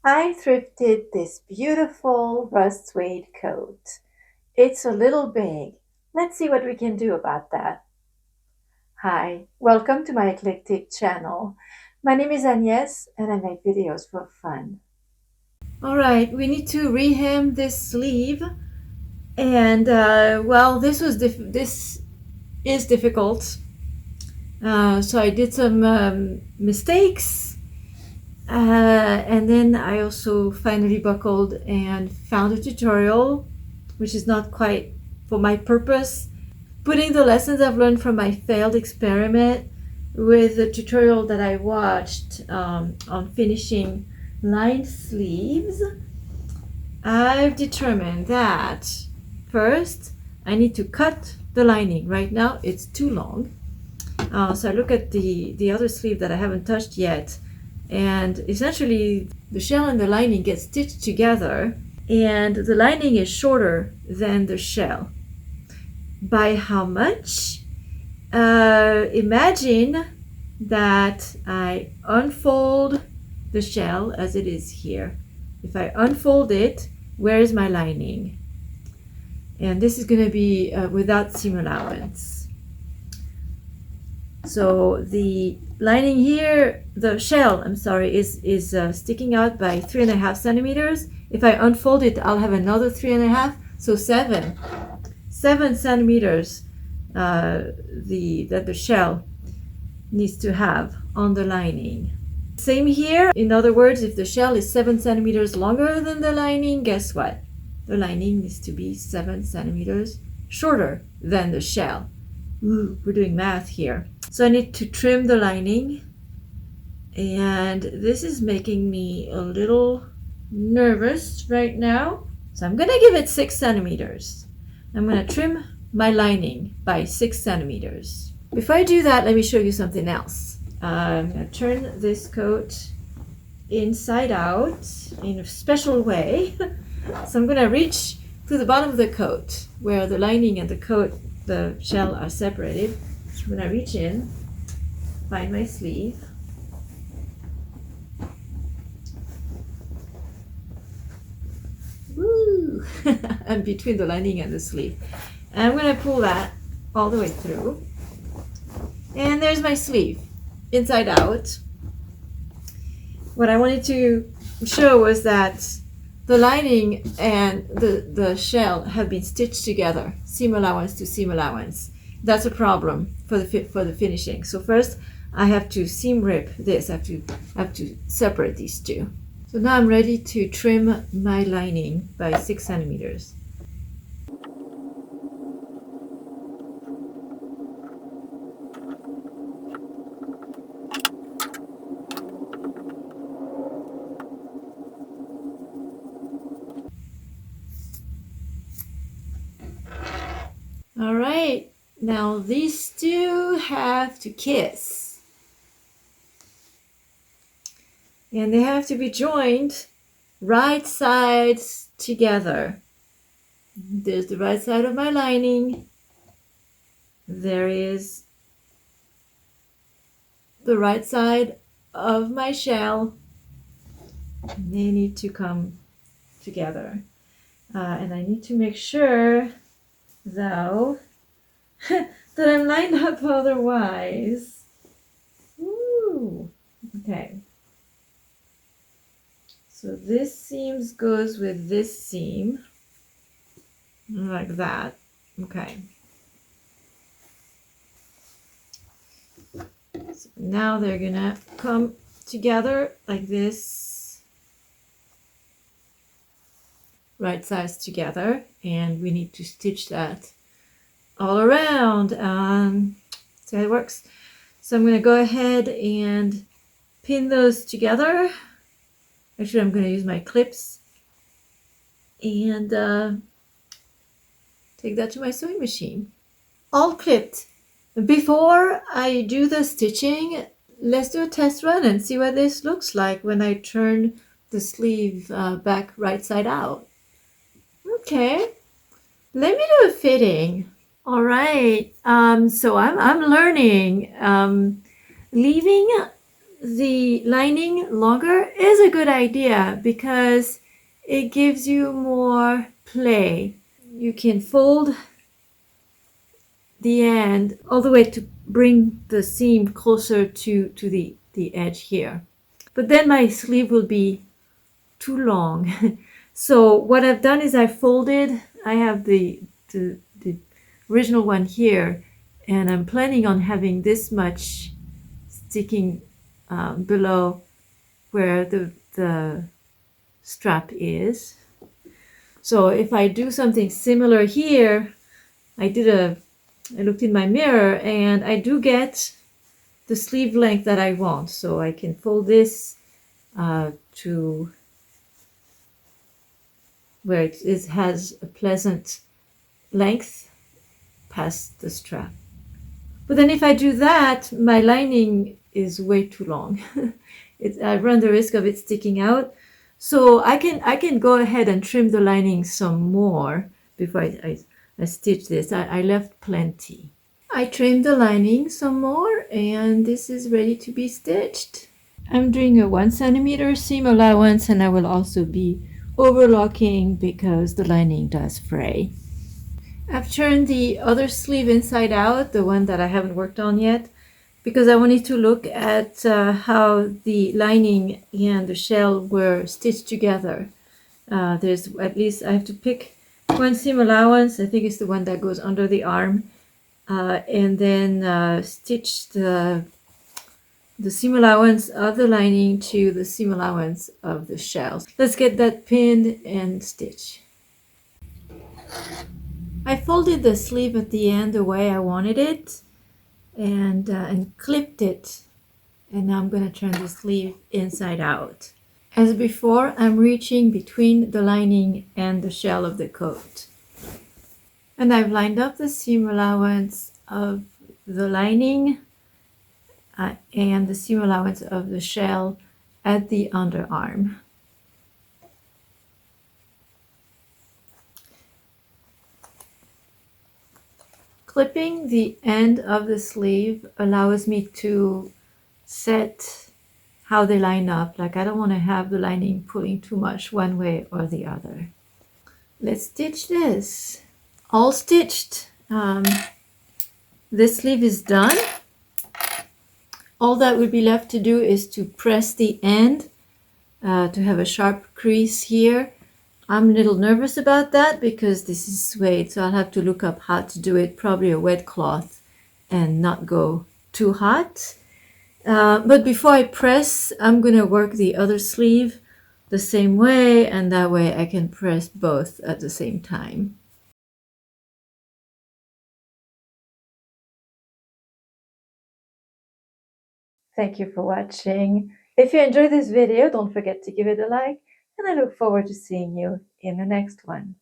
I thrifted this beautiful rust suede coat. It's a little big. Let's see what we can do about that. Hi, welcome to my eclectic channel. My name is Agnès and I make videos for fun. All right, we need to rehem this sleeve, and well, this is difficult. So I did some mistakes, and then I also finally buckled and found a tutorial, which is not quite for my purpose. Putting the lessons I've learned from my failed experiment with the tutorial that I watched on finishing lined sleeves, I've determined that first I need to cut the lining. Right now it's too long. So I look at the other sleeve that I haven't touched yet, and essentially the shell and the lining get stitched together, and the lining is shorter than the shell. By how much? Imagine that I unfold the shell as it is here. If I unfold it, where is my lining? And this is going to be without seam allowance. So the lining here, the shell, I'm sorry, is sticking out by 3.5 centimeters. If I unfold it, I'll have another 3.5, so 7 centimeters that the shell needs to have on the lining. Same here. In other words, if the shell is 7 centimeters longer than the lining, guess what? The lining needs to be 7 centimeters shorter than the shell. Ooh, we're doing math here. So I need to trim the lining, and this is making me a little nervous right now. So I'm gonna give it 6 centimeters. I'm gonna trim my lining by 6 centimeters. Before I do that, let me show you something else. I'm gonna turn this coat inside out in a special way. So I'm gonna reach to the bottom of the coat where the lining and the coat, the shell are separated. I'm gonna reach in, find my sleeve. Woo! I'm between the lining and the sleeve. And I'm gonna pull that all the way through. And there's my sleeve, inside out. What I wanted to show was that the lining and the shell have been stitched together, seam allowance to seam allowance. That's a problem for the finishing. So first I have to seam rip this. I have to separate these two. So now I'm ready to trim my lining by 6 centimeters. All right, now these two have to kiss. And they have to be joined right sides together. There's the right side of my lining. There is the right side of my shell. They need to come together. And I need to make sure, though, that I'm lined up otherwise. Ooh, okay. So this seam goes with this seam, like that. Okay. So now they're gonna come together like this, right sides together, and we need to stitch that all around. See how it works. So I'm gonna go ahead and pin those together. Actually, I'm going to use my clips and take that to my sewing machine. All clipped. Before I do the stitching, let's do a test run and see what this looks like when I turn the sleeve back right side out. Okay, let me do a fitting. All right, so I'm learning. Leaving the lining longer is a good idea because it gives you more play. You can fold the end all the way to bring the seam closer to the edge here. But then my sleeve will be too long. So what I've done is I folded, I have the original one here, and I'm planning on having this much sticking below where the strap is. So if I do something similar here, I looked in my mirror and I do get the sleeve length that I want. So I can fold this to where it has a pleasant length past the strap. But then if I do that, my lining is way too long. I run the risk of it sticking out. So I can go ahead and trim the lining some more before I stitch this. I left plenty. I trimmed the lining some more and this is ready to be stitched. I'm doing a 1 centimeter seam allowance and I will also be overlocking because the lining does fray. I've turned the other sleeve inside out, the one that I haven't worked on yet, because I wanted to look at how the lining and the shell were stitched together. There's at least, I have to pick one seam allowance, I think it's the one that goes under the arm, and then stitch the seam allowance of the lining to the seam allowance of the shells. Let's get that pinned and stitch. I folded the sleeve at the end the way I wanted it and clipped it, and now I'm going to turn the sleeve inside out. As before, I'm reaching between the lining and the shell of the coat. And I've lined up the seam allowance of the lining and the seam allowance of the shell at the underarm. Clipping the end of the sleeve allows me to set how they line up. Like I don't want to have the lining pulling too much one way or the other. Let's stitch this. All stitched. This sleeve is done. All that would be left to do is to press the end to have a sharp crease here. I'm a little nervous about that because this is suede, so I'll have to look up how to do it, probably a wet cloth and not go too hot. But before I press, I'm going to work the other sleeve the same way, and that way I can press both at the same time. Thank you for watching. If you enjoyed this video, don't forget to give it a like, and I look forward to seeing you in the next one.